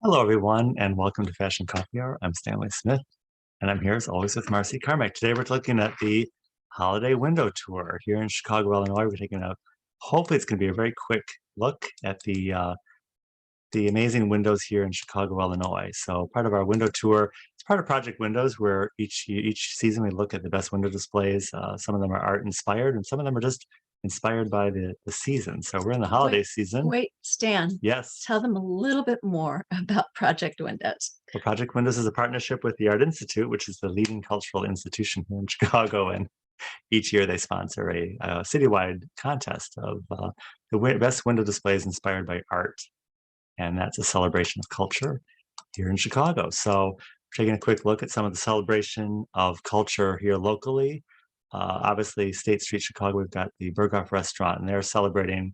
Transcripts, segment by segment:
Hello, everyone, and welcome to Fashion Coffee Hour. I'm Stanley Smith, and I'm here as always with Marcy Carmack. Today, we're looking at the holiday window tour here in Chicago, Illinois. We're taking hopefully, it's going to be a very quick look at the amazing windows here in Chicago, Illinois. So, part of our window tour, it's part of Project Windows, where each season we look at the best window displays. Some of them are art inspired, and some of them are just inspired by the season. So, we're in the holiday season. Wait, Stan, Yes. tell them a little bit more about Project Windows. Well, Project Windows is a partnership with the Art Institute, which is the leading cultural institution here in Chicago. And each year they sponsor a citywide contest of the best window displays inspired by art. And that's a celebration of culture here in Chicago. So we're taking a quick look at some of the celebration of culture here locally. Obviously, State Street, Chicago, we've got the Berghoff Restaurant, and they're celebrating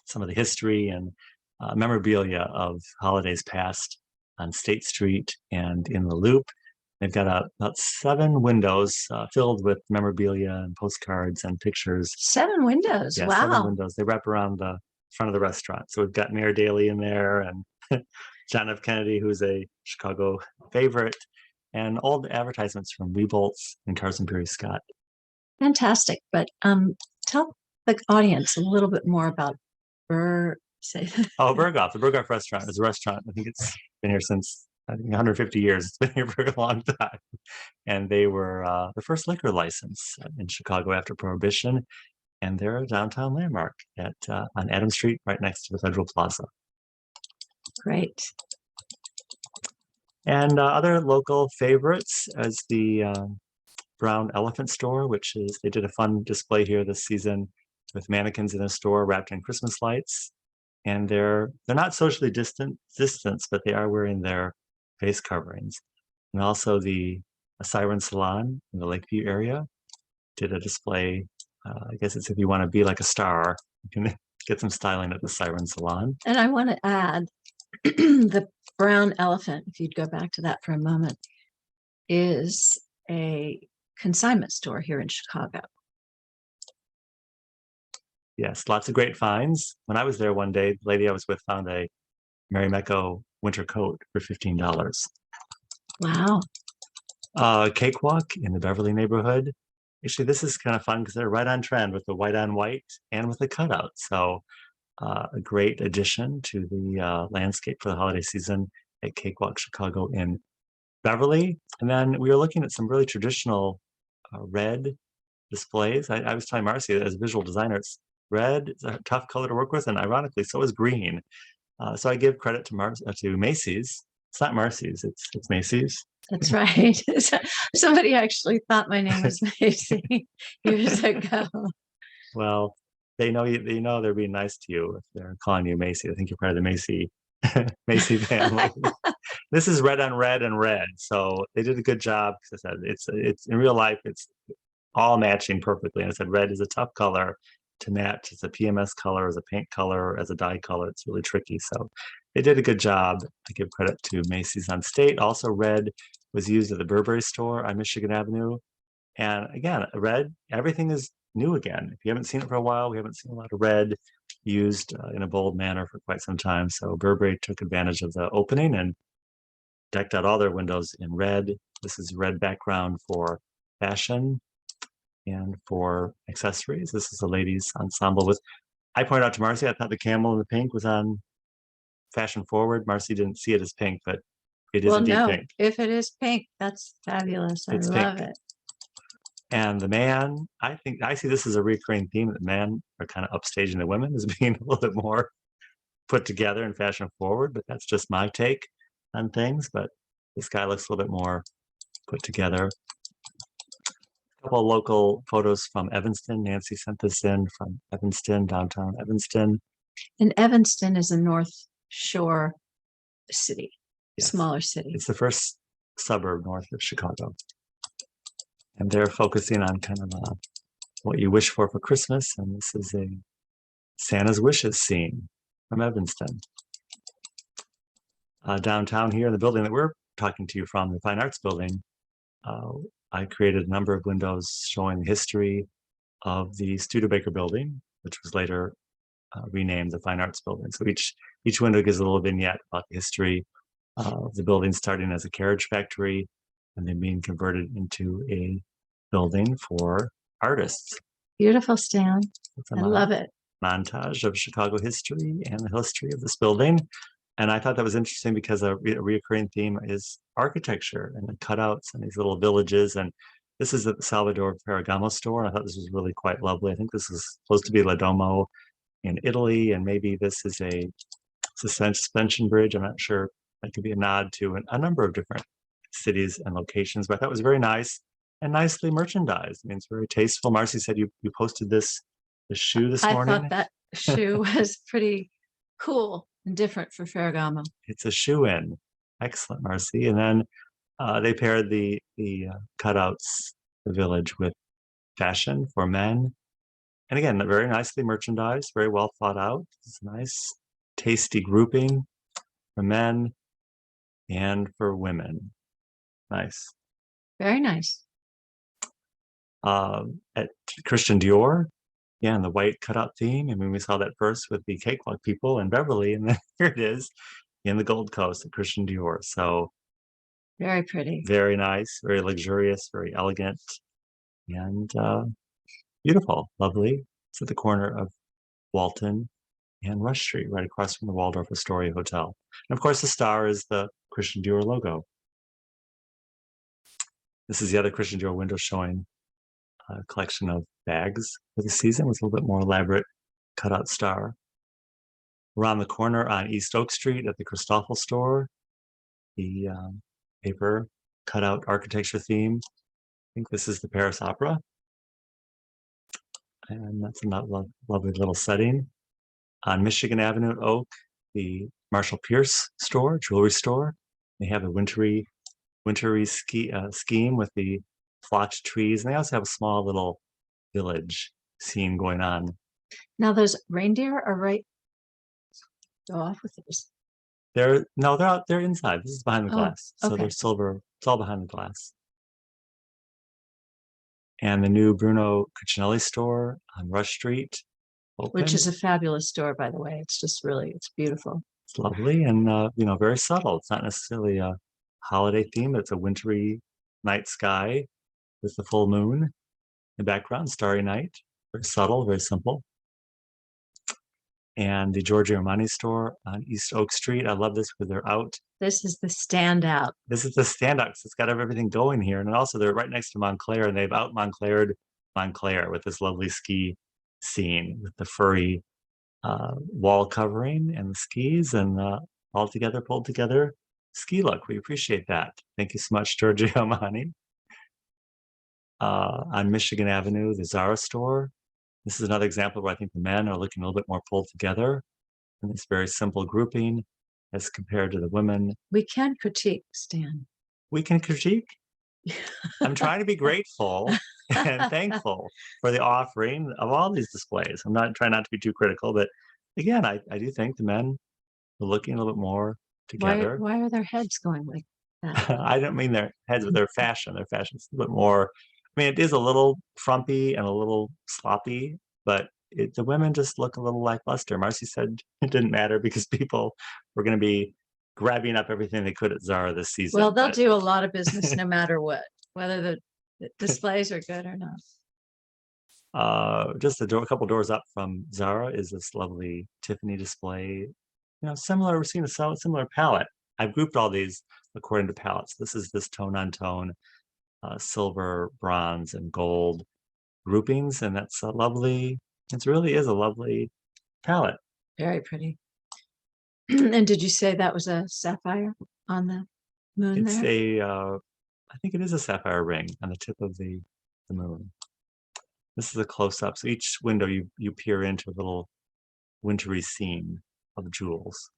some of the history and memorabilia of holidays past on State Street and in the Loop. They've got about 7 windows filled with memorabilia and postcards and pictures. 7 windows. Yeah, wow. 7 windows. They wrap around the front of the restaurant. So we've got Mayor Daley in there and John F. Kennedy, who's a Chicago favorite, and old advertisements from Weebolt's and Carson Perry Scott. Fantastic. But tell the audience a little bit more about Berghoff. The Berghoff Restaurant is a restaurant. I think it's been here since 150 years. It's been here for a long time. And they were the first liquor license in Chicago after Prohibition. And they're a downtown landmark on Adams Street, right next to the Federal Plaza. Great. And other local favorites as the Brown Elephant Store, which is, they did a fun display here this season with mannequins in a store wrapped in Christmas lights. And they're not socially distanced, but they are wearing their face coverings. And also the Siren Salon in the Lakeview area did a display. I guess it's if you want to be like a star, you can get some styling at the Siren Salon. And I want to add the Brown Elephant, if you'd go back to that for a moment, is a consignment store here in Chicago. Yes, lots of great finds. When I was there one day, the lady I was with found a Marimekko winter coat for $15. Wow. Cakewalk in the Beverly neighborhood. Actually, this is kind of fun because they're right on trend with the white on white and with the cutout. So a great addition to the landscape for the holiday season at Cakewalk Chicago in Beverly. And then we were looking at some really traditional red displays. I was telling Marcy that as a visual designer, red is a tough color to work with, and ironically, so is green. So I give credit to Macy's. It's not Marcy's, it's Macy's. That's right. Somebody actually thought my name was Macy years ago. Well, they know they're being nice to you if they're calling you Macy. I think you're part of the Macy family. This is red on red and red, so they did a good job. Because I said it's in real life, it's all matching perfectly. And I said red is a tough color to match. It's a PMS color, as a paint color, as a dye color. It's really tricky. So they did a good job. I give credit to Macy's on State. Also, red was used at the Burberry store on Michigan Avenue. And again, red, everything is new again. If you haven't seen it for a while, we haven't seen a lot of red used in a bold manner for quite some time. So Burberry took advantage of the opening and decked out all their windows in red. This is red background for fashion and for accessories. This is a ladies ensemble with, I pointed out to Marcy, I thought the camel and the pink was on fashion forward. Marcy didn't see it as pink, but it is indeed pink. If it is pink, that's fabulous. I love it. And the man, I see this as a recurring theme, that men are kind of upstaging the women as being a little bit more put together and fashion forward, but that's just my take on things. But this guy looks a little bit more put together. A couple of local photos from Evanston. Nancy sent this in from Evanston, downtown Evanston. And Evanston is a North Shore city, yes. Smaller city. It's the first suburb north of Chicago. And they're focusing on kind of what you wish for Christmas. And this is a Santa's Wishes scene from Evanston. Downtown here in the building that we're talking to you from, the Fine Arts Building, I created a number of windows showing the history of the Studebaker building, which was later renamed the Fine Arts Building. So each window gives a little vignette about the history of the building, starting as a carriage factory and then being converted into a building for artists. Beautiful, Stan. I love it. Montage of Chicago history and the history of this building. And I thought that was interesting because a reoccurring theme is architecture and the cutouts and these little villages. And this is the Salvador Ferragamo store. I thought this was really quite lovely. I think this is supposed to be La Domo in Italy, and maybe this is a suspension bridge. I'm not sure. That could be a nod to a number of different cities and locations, but I thought it was very nice and nicely merchandised. I mean, it's very tasteful. Marcy said you posted the shoe this morning. I thought that shoe was pretty cool and different for Ferragamo. It's a shoe-in. Excellent, Marcy. And then they paired the cutouts, the village, with fashion for men. And again, very nicely merchandised, very well thought out. It's a nice, tasty grouping for men and for women. Nice. Very nice. At Christian Dior, yeah, and the white cutout theme. I mean, we saw that first with the cakewalk people in Beverly, and then here it is in the Gold Coast at Christian Dior. So very pretty, very nice, very luxurious, very elegant, and beautiful, lovely. It's at the corner of Walton and Rush Street, right across from the Waldorf Astoria Hotel. And of course, the star is the Christian Dior logo. This is the other Christian Dior window showing a collection of bags for the season with a little bit more elaborate cutout star. Around the corner on East Oak Street at the Christoffel store, the paper cutout architecture theme. I think this is the Paris Opera. And that's a lovely little setting. On Michigan Avenue at Oak, the Marshall Pierce store, jewelry store. They have a wintry scheme with the flocked trees. And they also have a small little village scene going on. Now those reindeer are right. Go off with this. They're out. They're inside. This is behind the glass. So okay. They're silver. It's all behind the glass. And the new Bruno Cuccinelli store on Rush Street, opened. Which is a fabulous store, by the way. It's just really, it's beautiful. It's lovely and very subtle. It's not necessarily a holiday theme. It's a wintry night sky with the full moon in the background, starry night. Very subtle, very simple. And the Giorgio Armani store on East Oak Street. I love this because they're out. This is the standout. This is the standout. It's got everything going here. And also they're right next to Montclair, and they've out Montclaired Montclair with this lovely ski scene with the furry wall covering and the skis and all together, pulled together ski look. We appreciate that. Thank you so much, Giorgio Armani. On Michigan Avenue, the Zara store. This is another example where I think the men are looking a little bit more pulled together in this very simple grouping as compared to the women. We can critique, Stan. We can critique. I'm trying to be grateful and thankful for the offering of all these displays. I'm not trying not to be too critical, but again, I do think the men are looking a little bit more together. Why are their heads going like that? I don't mean their heads, but their fashion. Their fashion's a little bit more. I mean, it is a little frumpy and a little sloppy, but the women just look a little lackluster. Marcy said it didn't matter because people were going to be grabbing up everything they could at Zara this season. Well, they'll do a lot of business no matter what, whether the displays are good or not. Just a couple doors up from Zara is this lovely Tiffany display. Similar. We're seeing a similar palette. I've grouped all these according to palettes. This is this tone on tone, silver, bronze, and gold groupings, and that's a lovely. It really is a lovely palette. Very pretty. And did you say that was a sapphire on the moon? It's I think it is a sapphire ring on the tip of the moon. This is a close-up. So each window you peer into a little wintry scene of jewels.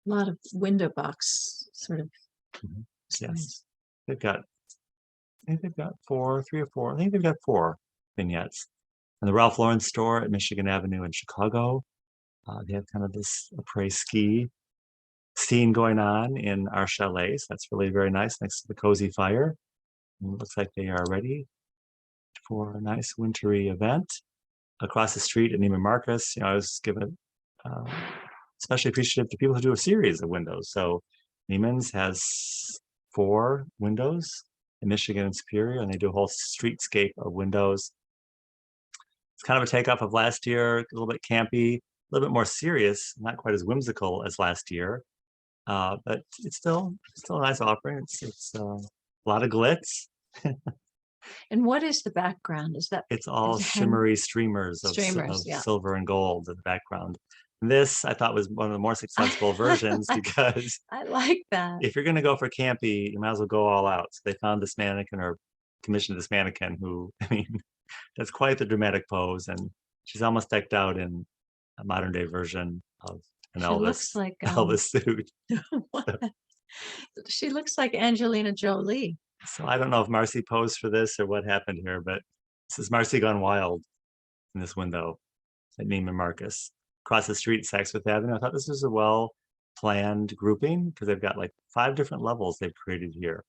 A lot of window box sort of. Yes. I think they've got 3 or 4. I think they've got 4 vignettes. And the Ralph Lauren store at Michigan Avenue in Chicago. They have kind of this après-ski scene going on in our chalet. So that's really very nice next to the cozy fire. And it looks like they are ready for a nice wintry event. across the street at Neiman Marcus, I was given especially appreciative to people who do a series of windows. So Neiman's has 4 windows in Michigan and Superior, and they do a whole streetscape of windows. It's kind of a takeoff of last year, a little bit campy, a little bit more serious, not quite as whimsical as last year, but it's still a nice offering. It's a lot of glitz. And what is the background? Is that It's all is it shimmery streamers of streamers? Yeah. silver and gold in the background. This I thought was one of the more successful versions because I like that. if you're going to go for campy, you might as well go all out. So they found this mannequin or commissioned this mannequin who, I mean, that's quite the dramatic pose, and she's almost decked out in a modern day version of an She Elvis looks like Elvis suit. what? She looks like Angelina Jolie. So I don't know if Marcy posed for this or what happened here, but this is Marcy gone wild in this window at Neiman Marcus. Across the street, Saks Avenue. I thought this was a well-planned grouping because they've got like 5 different levels they've created here.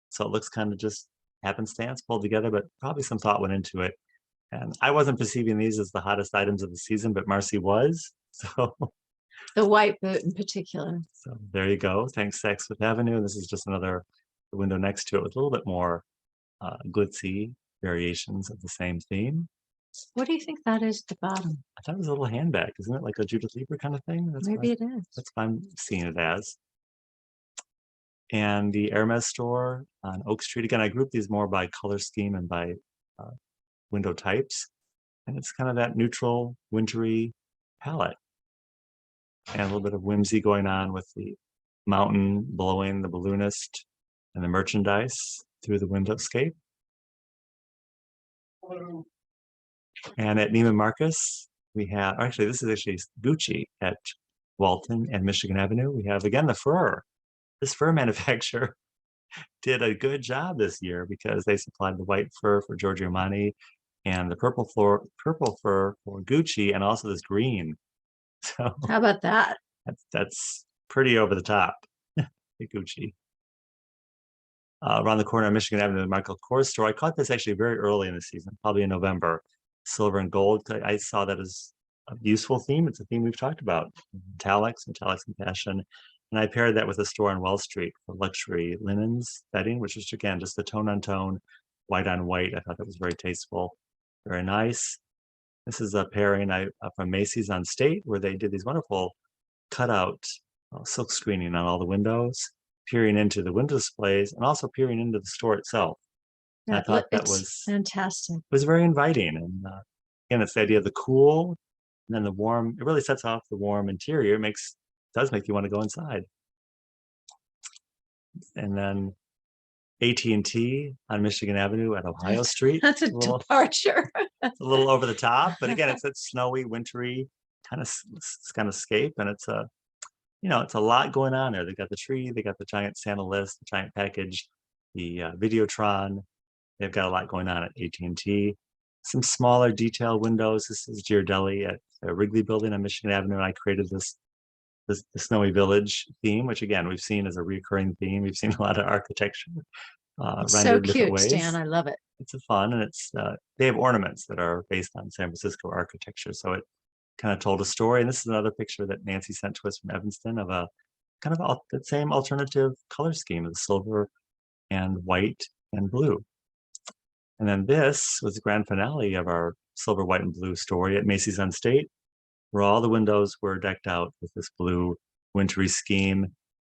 So it looks kind of just happenstance pulled together, but probably some thought went into it. And I wasn't perceiving these as the hottest items of the season, but Marcy was. So The white boot in particular. So there you go. Thanks, Saks Avenue. This is just another window next to it with a little bit more glitzy variations of the same theme. What do you think that is at the bottom? I thought it was a little handbag. Isn't it like a Judith Lieber kind of thing? Maybe it is. That's what I'm seeing it as. And the Hermes store on Oak Street. Again, I grouped these more by color scheme and by window types. And it's kind of that neutral, wintry palette. And a little bit of whimsy going on with the mountain blowing, the balloonist, and the merchandise through the windowscape. And at Neiman Marcus, we have, actually, this is actually Gucci at Walton and Michigan Avenue. We have, again, the fur. This fur manufacturer did a good job this year because they supplied the white fur for Giorgio Armani and the purple fur for Gucci, and also this green. So how about that? That's pretty over the top. The Gucci. Around the corner of Michigan Avenue, the Michael Kors store. I caught this actually very early in the season, probably in November. Silver and gold. I saw that as a useful theme. It's a theme we've talked about. Metallics and fashion. And I paired that with a store on Wall Street for luxury linens bedding, which is, again, just the tone on tone, white on white. I thought that was very tasteful, very nice. This is a pairing from Macy's on State, where they did these wonderful cutout silk screening on all the windows, peering into the window displays, and also peering into the store itself. And I thought that was fantastic. Was very inviting. And again, it's the idea of the cool and then the warm. It really sets off the warm interior. It does make you want to go inside. And then AT&T on Michigan Avenue at Ohio Street. That's a departure. A little over the top, but again, it's that snowy, wintry kind of scape, and it's a lot going on there. They got the tree, they got the giant Santa list, the giant package, the Videotron. They've got a lot going on at AT&T. Some smaller detail windows. This is Ghirardelli at the Wrigley Building on Michigan Avenue, and I created the Snowy Village theme, which again we've seen as a recurring theme. We've seen a lot of architecture so cute, Stan. I love it. It's fun, and they have ornaments that are based on San Francisco architecture, so it kind of told a story. And this is another picture that Nancy sent to us from Evanston of a kind of the same alternative color scheme of silver and white and blue. And then this was the grand finale of our silver, white, and blue story at Macy's on State, where all the windows were decked out with this blue wintry scheme.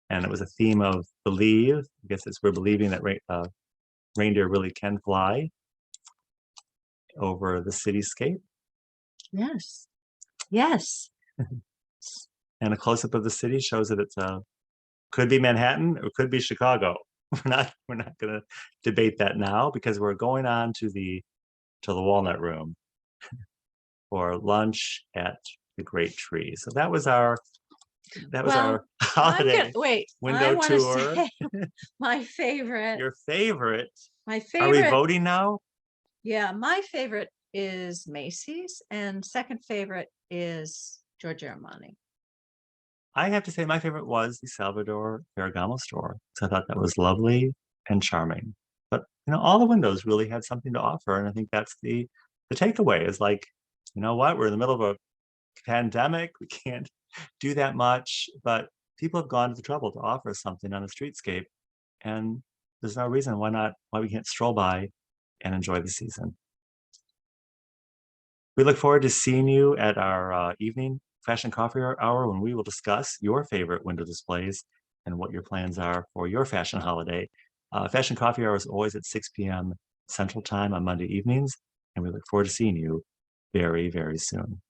And it was a theme of believe. I guess we're believing that reindeer really can fly over the cityscape. Yes. Yes. And a close-up of the city shows that it's could be Manhattan or could be Chicago. We're not going to debate that now, because we're going on to the Walnut Room for lunch at the Great Tree. So that was our holiday window tour. My favorite. Your favorite. My favorite. Are we voting now? Yeah, my favorite is Macy's, and second favorite is Giorgio Armani. I have to say my favorite was the Salvador Ferragamo store. So I thought that was lovely and charming. But all the windows really had something to offer, and I think that's the takeaway is like you know what? We're in the middle of a pandemic. We can't do that much, but people have gone to the trouble to offer something on a streetscape, and there's no reason why we can't stroll by and enjoy the season. We look forward to seeing you at our evening fashion coffee hour when we will discuss your favorite window displays and what your plans are for your fashion holiday. Fashion coffee hour is always at 6 p.m. Central Time on Monday evenings, and we look forward to seeing you very, very soon.